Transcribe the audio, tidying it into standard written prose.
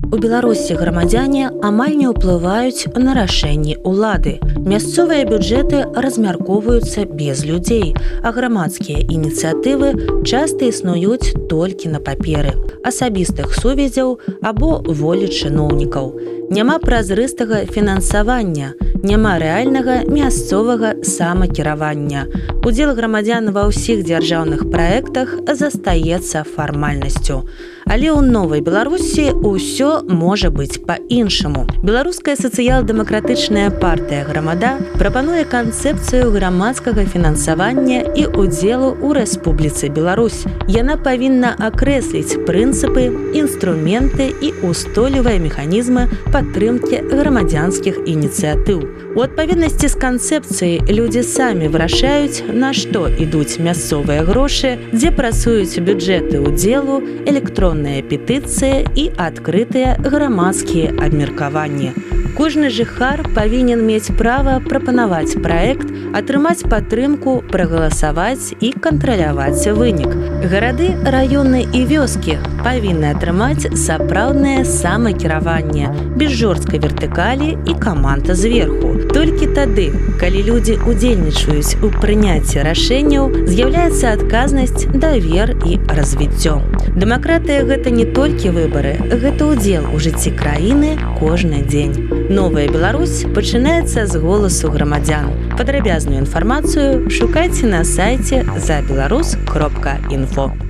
У Беларусі грамадзяне амаль не ўплываюць на рашэнні ўлады. Мясцовыя бюджэты размяркоўваюцца без людзей, а грамадскія ініцыятывы часта існуюць толькі на паперы, асабістых сувязяў або волі чыноўнікаў. Няма празрыстага фінансавання, няма рэальнага мясцовага самакіравання. Удзел грамадзян ва ўсіх дзяржаўных праектах застаецца фармальнасцю. Але ў новай Беларусі ўсё можа быць па-іншаму. Беларуская сацыял-дэмакратычная партыя «Грамада» прапануе канцэпцыю грамадскага фінансавання і ўдзелу ў Рэспубліцы Беларусь. Яна павінна акрэсліць прынцыпы, інструменты і устойлівыя механізмы падтрымкі грамадзянскіх ініцыятыў. У адпаведнасці з канцэпцыяй людзі самі вырашаюць, на што ідуць мясцовыя грошы, дзе працуюць бюджэты ўдзелу, электронныя петыцыі і адкрытыя грамадскія абмеркаванні. Кожны жыхар павінен мець права прапанаваць праект, атрымаць падтрымку, прагаласаваць і кантраляваць вынік. Гарады, раёны і вёскі павінны атрымаць сапраўднае самакіраванне, без жорсткай вертыкалі і каманда зверху. Толькі тады, калі людзі удзельнічаюць у прыняцці рашэнняў, з'яўляецца адказнасць, давер і развіццё. Дэмакратыя – гэта не толькі выбары, гэта ўдзел у жыцці краіны кожны дзень. Новая Беларусь пачынаецца з голасу грамадзян. Падрабязную інфармацыю шукайце на сайце забеларус.інфо.